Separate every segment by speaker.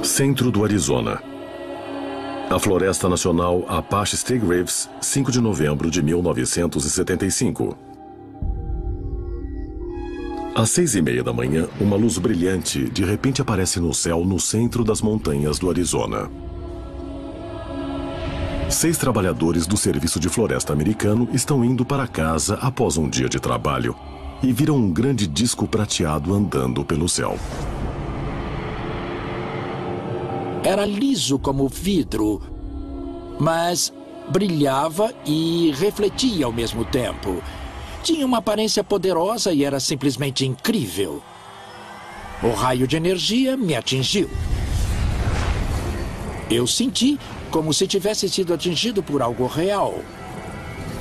Speaker 1: Centro do Arizona. A Floresta Nacional Apache State Reefs, 5 de novembro de 1975. Às 6h30 da manhã, uma luz brilhante de repente aparece no céu no centro das montanhas do Arizona. 6 trabalhadores do Serviço de Floresta americano estão indo para casa após um dia de trabalho e viram um grande disco prateado andando pelo céu.
Speaker 2: Era liso como vidro, mas brilhava e refletia ao mesmo tempo. Tinha uma aparência poderosa e era simplesmente incrível. O raio de energia me atingiu. Eu senti como se tivesse sido atingido por algo real.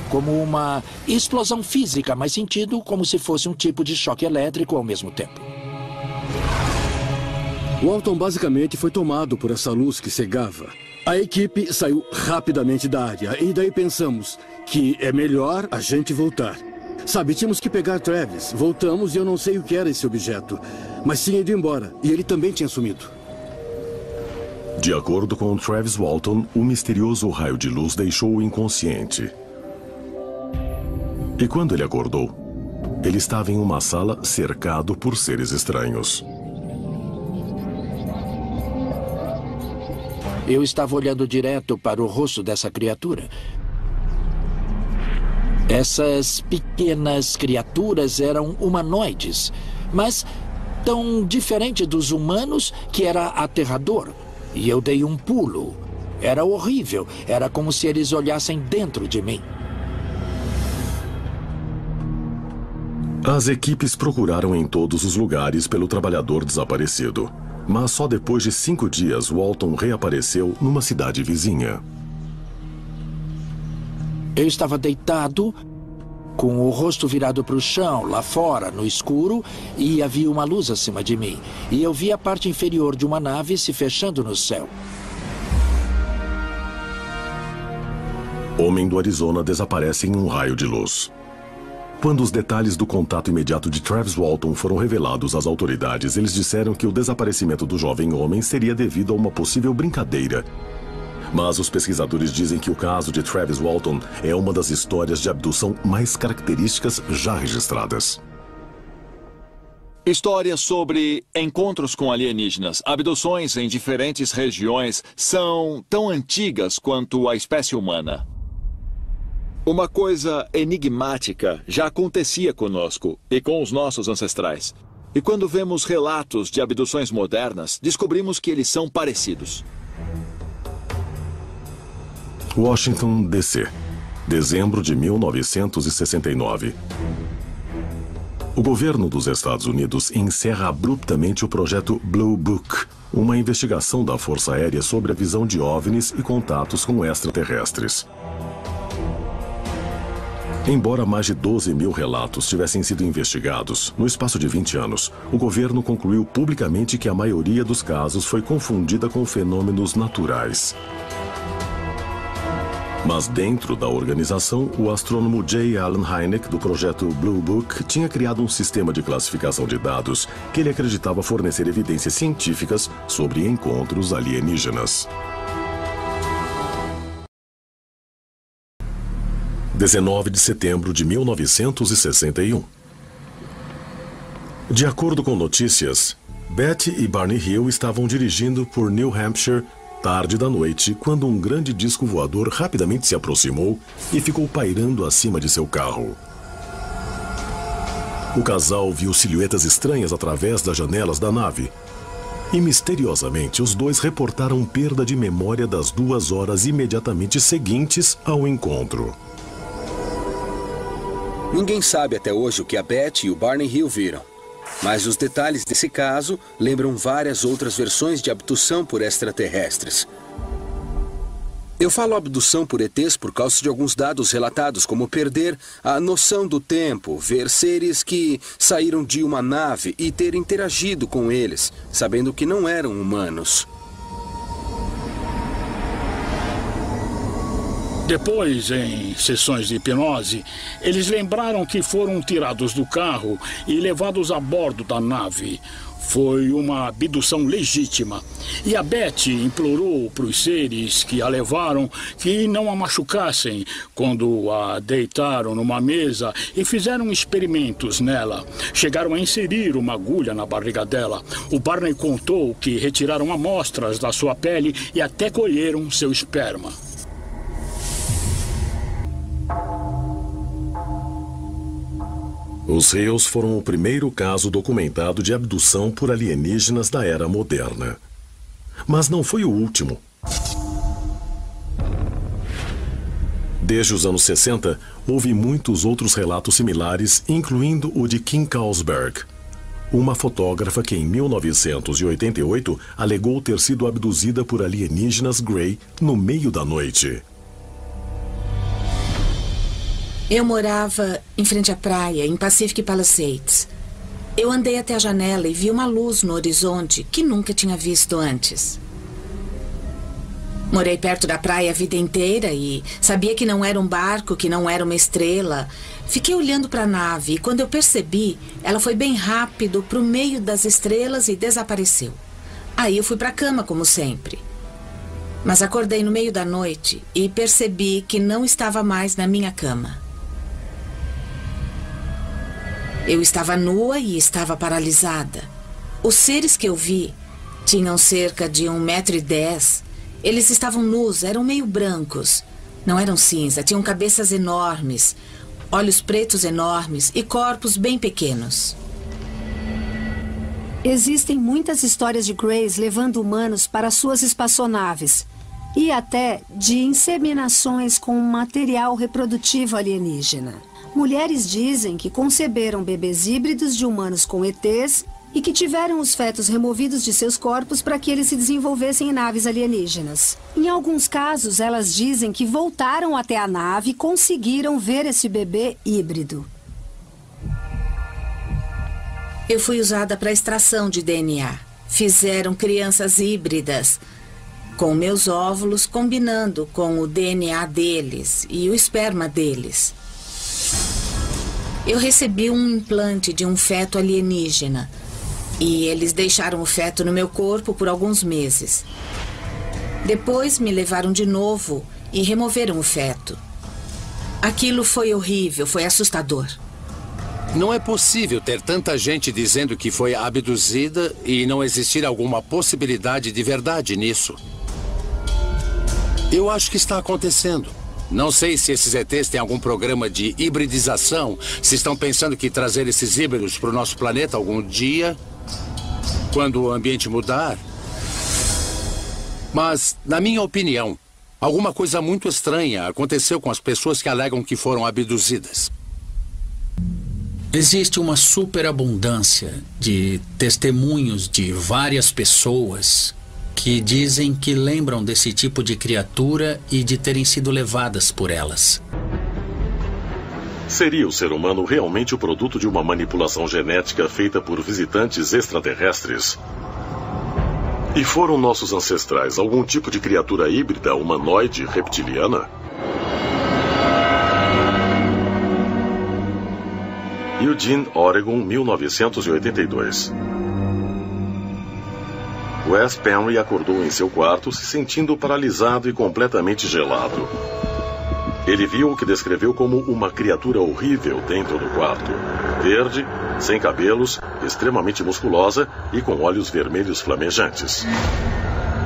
Speaker 2: Como uma explosão física, mas sentido como se fosse um tipo de choque elétrico ao mesmo tempo.
Speaker 3: Walton basicamente foi tomado por essa luz que cegava. A equipe saiu rapidamente da área e daí pensamos que é melhor a gente voltar. Sabe, tínhamos que pegar Travis. Voltamos e eu não sei o que era esse objeto, mas tinha ido embora e ele também tinha sumido.
Speaker 1: De acordo com Travis Walton, o misterioso raio de luz deixou-o inconsciente. E quando ele acordou, ele estava em uma sala cercado por seres estranhos.
Speaker 2: Eu estava olhando direto para o rosto dessa criatura. Essas pequenas criaturas eram humanoides, mas tão diferente dos humanos que era aterrador. E eu dei um pulo. Era horrível. Era como se eles olhassem dentro de mim.
Speaker 1: As equipes procuraram em todos os lugares pelo trabalhador desaparecido. Mas só depois de 5 dias, Walton reapareceu numa cidade vizinha.
Speaker 2: Eu estava deitado, com o rosto virado para o chão, lá fora, no escuro, e havia uma luz acima de mim. E eu vi a parte inferior de uma nave se fechando no céu.
Speaker 1: Homem do Arizona desaparece em um raio de luz. Quando os detalhes do contato imediato de Travis Walton foram revelados às autoridades, eles disseram que o desaparecimento do jovem homem seria devido a uma possível brincadeira. Mas os pesquisadores dizem que o caso de Travis Walton é uma das histórias de abdução mais características já registradas.
Speaker 4: Histórias sobre encontros com alienígenas, abduções em diferentes regiões são tão antigas quanto a espécie humana. Uma coisa enigmática já acontecia conosco e com os nossos ancestrais. E quando vemos relatos de abduções modernas, descobrimos que eles são parecidos.
Speaker 1: Washington, D.C., dezembro de 1969. O governo dos Estados Unidos encerra abruptamente o projeto Blue Book, uma investigação da Força Aérea sobre a visão de OVNIs e contatos com extraterrestres. Embora mais de 12 mil relatos tivessem sido investigados, no espaço de 20 anos, o governo concluiu publicamente que a maioria dos casos foi confundida com fenômenos naturais. Mas dentro da organização, o astrônomo J. Allen Hynek, do projeto Blue Book, tinha criado um sistema de classificação de dados que ele acreditava fornecer evidências científicas sobre encontros alienígenas. 19 de setembro de 1961. De acordo com notícias, Betty e Barney Hill estavam dirigindo por New Hampshire tarde da noite quando um grande disco voador rapidamente se aproximou e ficou pairando acima de seu carro. O casal viu silhuetas estranhas através das janelas da nave. E misteriosamente, os dois reportaram perda de memória das 2 horas imediatamente seguintes ao encontro.
Speaker 5: Ninguém sabe até hoje o que a Betty e o Barney Hill viram. Mas os detalhes desse caso lembram várias outras versões de abdução por extraterrestres. Eu falo abdução por ETs por causa de alguns dados relatados, como perder a noção do tempo, ver seres que saíram de uma nave e ter interagido com eles, sabendo que não eram humanos.
Speaker 6: Depois, em sessões de hipnose, eles lembraram que foram tirados do carro e levados a bordo da nave. Foi uma abdução legítima. E a Beth implorou para os seres que a levaram que não a machucassem quando a deitaram numa mesa e fizeram experimentos nela. Chegaram a inserir uma agulha na barriga dela. O Barney contou que retiraram amostras da sua pele e até colheram seu esperma.
Speaker 1: Os Hales foram o primeiro caso documentado de abdução por alienígenas da era moderna. Mas não foi o último. Desde os anos 60, houve muitos outros relatos similares, incluindo o de Kim Carlsberg, uma fotógrafa que em 1988 alegou ter sido abduzida por alienígenas Grey no meio da noite.
Speaker 7: Eu morava em frente à praia, em Pacific Palisades. Eu andei até a janela e vi uma luz no horizonte que nunca tinha visto antes. Morei perto da praia a vida inteira e sabia que não era um barco, que não era uma estrela. Fiquei olhando para a nave e quando eu percebi, ela foi bem rápido para o meio das estrelas e desapareceu. Aí eu fui para a cama, como sempre. Mas acordei no meio da noite e percebi que não estava mais na minha cama. Eu estava nua e estava paralisada. Os seres que eu vi tinham cerca de 1,10 m. Eles estavam nus, eram meio brancos. Não eram cinza, tinham cabeças enormes, olhos pretos enormes e corpos bem pequenos.
Speaker 8: Existem muitas histórias de Greys levando humanos para suas espaçonaves e até de inseminações com material reprodutivo alienígena. Mulheres dizem que conceberam bebês híbridos de humanos com ETs e que tiveram os fetos removidos de seus corpos para que eles se desenvolvessem em naves alienígenas. Em alguns casos, elas dizem que voltaram até a nave e conseguiram ver esse bebê híbrido.
Speaker 7: Eu fui usada para extração de DNA. Fizeram crianças híbridas, com meus óvulos combinando com o DNA deles e o esperma deles. Eu recebi um implante de um feto alienígena e eles deixaram o feto no meu corpo por alguns meses. Depois me levaram de novo e removeram o feto. Aquilo foi horrível, foi assustador.
Speaker 9: Não é possível ter tanta gente dizendo que foi abduzida e não existir alguma possibilidade de verdade nisso. Eu acho que está acontecendo. Não sei se esses ETs têm algum programa de hibridização, se estão pensando que trazer esses híbridos para o nosso planeta algum dia, quando o ambiente mudar. Mas, na minha opinião, alguma coisa muito estranha aconteceu com as pessoas que alegam que foram abduzidas.
Speaker 2: Existe uma superabundância de testemunhos de várias pessoas que dizem que lembram desse tipo de criatura e de terem sido levadas por elas.
Speaker 1: Seria o ser humano realmente o produto de uma manipulação genética feita por visitantes extraterrestres? E foram nossos ancestrais algum tipo de criatura híbrida, humanoide, reptiliana? Eugene, Oregon, 1982. Wes Penry acordou em seu quarto se sentindo paralisado e completamente gelado. Ele viu o que descreveu como uma criatura horrível dentro do quarto. Verde, sem cabelos, extremamente musculosa e com olhos vermelhos flamejantes.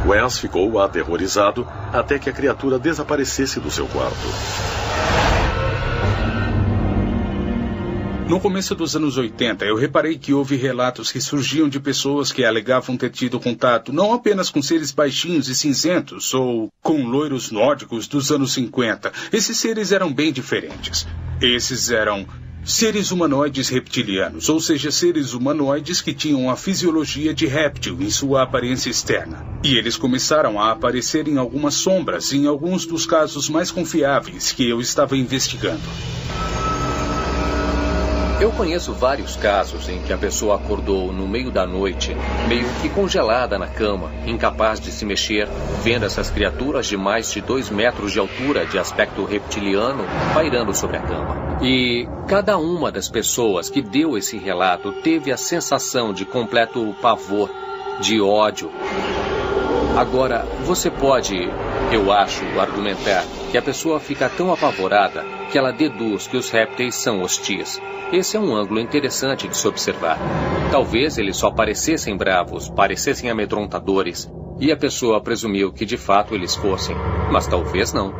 Speaker 1: Wes ficou aterrorizado até que a criatura desaparecesse do seu quarto.
Speaker 10: No começo dos anos 80, eu reparei que houve relatos que surgiam de pessoas que alegavam ter tido contato não apenas com seres baixinhos e cinzentos ou com loiros nórdicos dos anos 50. Esses seres eram bem diferentes. Esses eram seres humanoides reptilianos, ou seja, seres humanoides que tinham a fisiologia de réptil em sua aparência externa. E eles começaram a aparecer em algumas sombras em alguns dos casos mais confiáveis que eu estava investigando.
Speaker 11: Eu conheço vários casos em que a pessoa acordou no meio da noite, meio que congelada na cama, incapaz de se mexer, vendo essas criaturas de mais de 2 metros de altura, de aspecto reptiliano, pairando sobre a cama. E cada uma das pessoas que deu esse relato teve a sensação de completo pavor, de ódio. Agora, você pode, eu acho, argumentar que a pessoa fica tão apavorada que ela deduz que os répteis são hostis. Esse é um ângulo interessante de se observar. Talvez eles só parecessem bravos, parecessem amedrontadores, e a pessoa presumiu que de fato eles fossem, mas talvez não.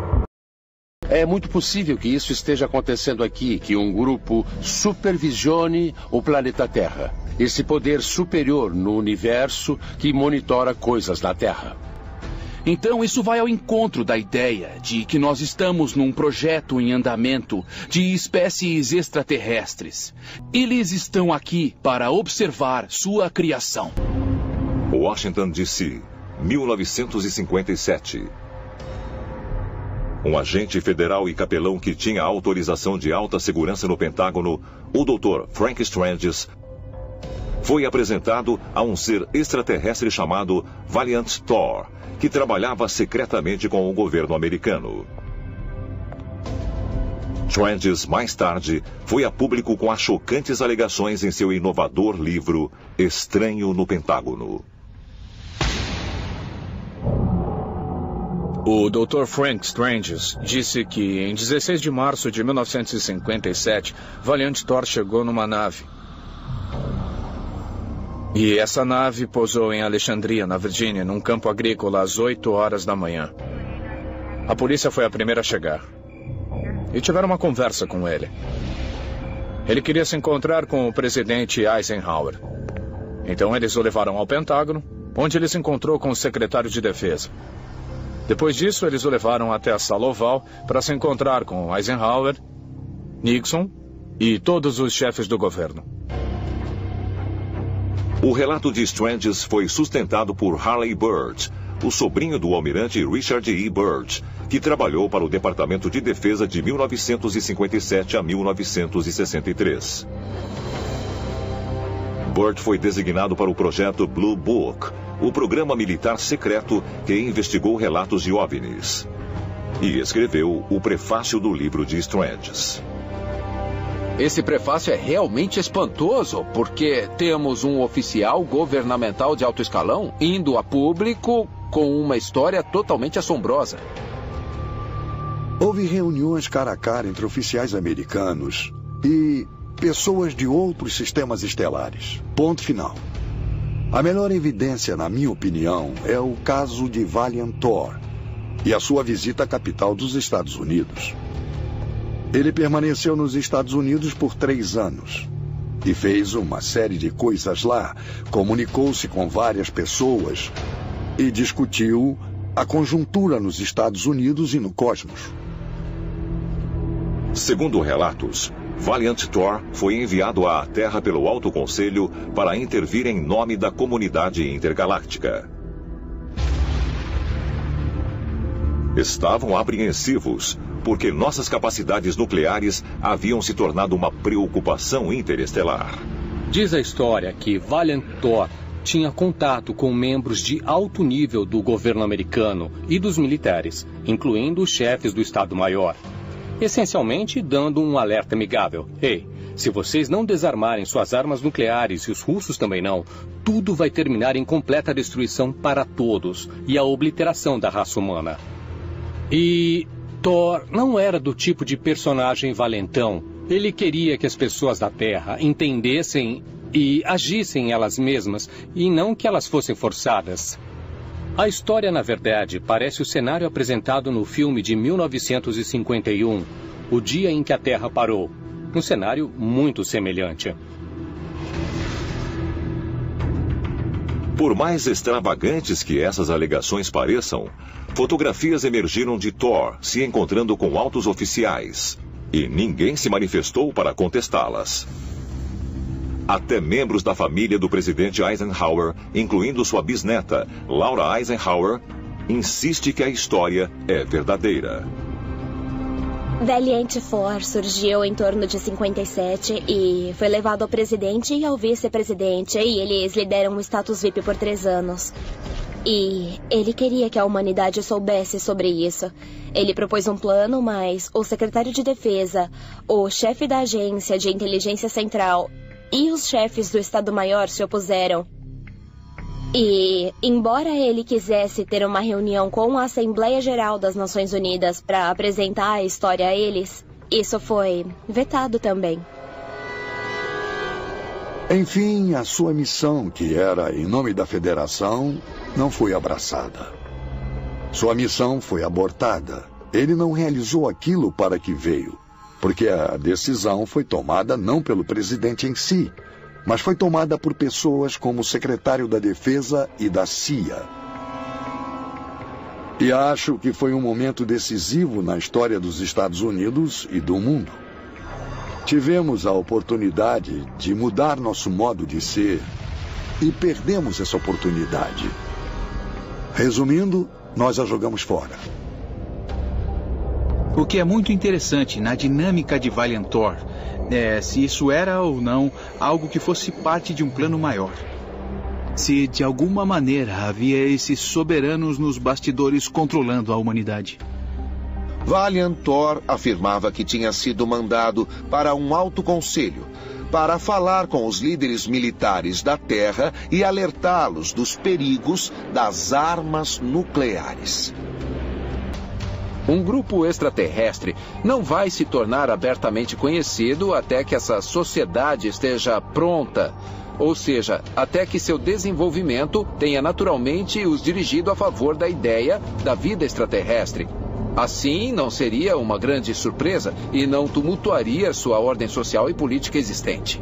Speaker 9: É muito possível que isso esteja acontecendo aqui, que um grupo supervisione o planeta Terra. Esse poder superior no universo que monitora coisas na Terra.
Speaker 12: Então isso vai ao encontro da ideia de que nós estamos num projeto em andamento de espécies extraterrestres. Eles estão aqui para observar sua criação.
Speaker 13: Washington, D.C., 1957. Um agente federal e capelão que tinha autorização de alta segurança no Pentágono, o Dr. Frank Stranges, foi apresentado a um ser extraterrestre chamado Valiant Thor, que trabalhava secretamente com o governo americano. Stranges, mais tarde, foi a público com as chocantes alegações em seu inovador livro Estranho no Pentágono.
Speaker 14: O Dr. Frank Stranges disse que em 16 de março de 1957, Valiant Thor chegou numa nave. E essa nave pousou em Alexandria, na Virgínia, num campo agrícola às 8 horas da manhã. A polícia foi a primeira a chegar. E tiveram uma conversa com ele. Ele queria se encontrar com o presidente Eisenhower. Então eles o levaram ao Pentágono, onde ele se encontrou com o secretário de Defesa. Depois disso, eles o levaram até a Sala Oval para se encontrar com Eisenhower, Nixon e todos os chefes do governo.
Speaker 13: O relato de Stranges foi sustentado por Harley Byrd, o sobrinho do almirante Richard E. Byrd, que trabalhou para o Departamento de Defesa de 1957 a 1963. Byrd foi designado para o projeto Blue Book, o programa militar secreto que investigou relatos de OVNIs, e escreveu o prefácio do livro de Stranges.
Speaker 15: Esse prefácio é realmente espantoso, porque temos um oficial governamental de alto escalão indo a público com uma história totalmente assombrosa.
Speaker 16: Houve reuniões cara a cara entre oficiais americanos e pessoas de outros sistemas estelares. Ponto final. A melhor evidência, na minha opinião, é o caso de Valiant Thor e a sua visita à capital dos Estados Unidos. Ele permaneceu nos Estados Unidos por 3 anos e fez uma série de coisas lá, comunicou-se com várias pessoas e discutiu a conjuntura nos Estados Unidos e no cosmos.
Speaker 13: Segundo relatos, Valiant Thor foi enviado à Terra pelo Alto Conselho para intervir em nome da comunidade intergaláctica. Estavam apreensivos, porque nossas capacidades nucleares haviam se tornado uma preocupação interestelar.
Speaker 11: Diz a história que Valiant Thor tinha contato com membros de alto nível do governo americano e dos militares, incluindo os chefes do Estado-Maior. Essencialmente dando um alerta amigável. Ei, se vocês não desarmarem suas armas nucleares e os russos também não, tudo vai terminar em completa destruição para todos e a obliteração da raça humana. E Thor não era do tipo de personagem valentão. Ele queria que as pessoas da Terra entendessem e agissem elas mesmas, e não que elas fossem forçadas. A história, na verdade, parece o cenário apresentado no filme de 1951, O Dia em que a Terra Parou. Um cenário muito semelhante.
Speaker 13: Por mais extravagantes que essas alegações pareçam, fotografias emergiram de Thor se encontrando com altos oficiais, e ninguém se manifestou para contestá-las. Até membros da família do presidente Eisenhower, incluindo sua bisneta, Laura Eisenhower, insiste que a história é verdadeira.
Speaker 17: Valiant 4 surgiu em torno de 57 e foi levado ao presidente e ao vice-presidente, e eles lhe deram um status VIP por 3 anos. E ele queria que a humanidade soubesse sobre isso. Ele propôs um plano, mas o secretário de defesa, o chefe da agência de inteligência central e os chefes do Estado-Maior se opuseram. E, embora ele quisesse ter uma reunião com a Assembleia Geral das Nações Unidas para apresentar a história a eles, isso foi vetado também.
Speaker 16: Enfim, a sua missão, que era em nome da Federação, não foi abraçada. Sua missão foi abortada. Ele não realizou aquilo para que veio, porque a decisão foi tomada não pelo presidente em si, mas foi tomada por pessoas como o secretário da Defesa e da CIA. E acho que foi um momento decisivo na história dos Estados Unidos e do mundo. Tivemos a oportunidade de mudar nosso modo de ser e perdemos essa oportunidade. Resumindo, nós a jogamos fora.
Speaker 18: O que é muito interessante na dinâmica de Valiantor é se isso era ou não algo que fosse parte de um plano maior. Se de alguma maneira havia esses soberanos nos bastidores controlando a humanidade.
Speaker 19: Valiantor afirmava que tinha sido mandado para um alto conselho para falar com os líderes militares da Terra e alertá-los dos perigos das armas nucleares.
Speaker 15: Um grupo extraterrestre não vai se tornar abertamente conhecido até que essa sociedade esteja pronta, ou seja, até que seu desenvolvimento tenha naturalmente os dirigido a favor da ideia da vida extraterrestre. Assim, não seria uma grande surpresa e não tumultuaria sua ordem social e política existente.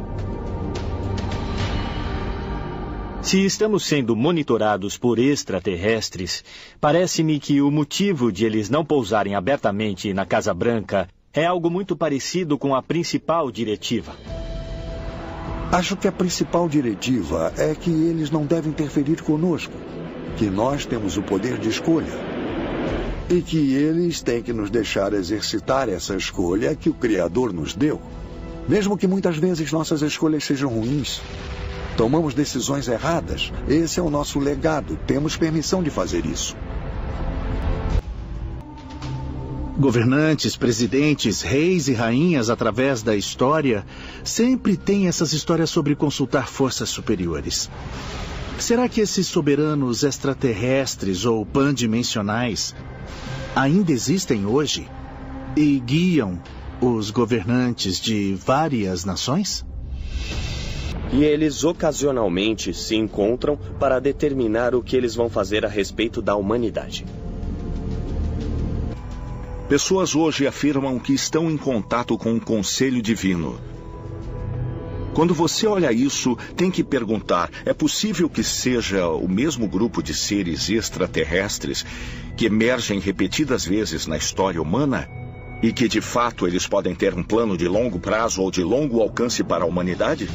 Speaker 20: Se estamos sendo monitorados por extraterrestres, parece-me que o motivo de eles não pousarem abertamente na Casa Branca é algo muito parecido com a principal diretiva.
Speaker 16: Acho que a principal diretiva é que eles não devem interferir conosco, que nós temos o poder de escolha e que eles têm que nos deixar exercitar essa escolha que o Criador nos deu, mesmo que muitas vezes nossas escolhas sejam ruins. Tomamos decisões erradas. Esse é o nosso legado. Temos permissão de fazer isso.
Speaker 21: Governantes, presidentes, reis e rainhas através da história sempre têm essas histórias sobre consultar forças superiores. Será que esses soberanos extraterrestres ou pandimensionais ainda existem hoje e guiam os governantes de várias nações?
Speaker 22: E eles ocasionalmente se encontram para determinar o que eles vão fazer a respeito da humanidade.
Speaker 23: Pessoas hoje afirmam que estão em contato com o Conselho Divino. Quando você olha isso, tem que perguntar, é possível que seja o mesmo grupo de seres extraterrestres que emergem repetidas vezes na história humana? E que, de fato, eles podem ter um plano de longo prazo ou de longo alcance para a humanidade?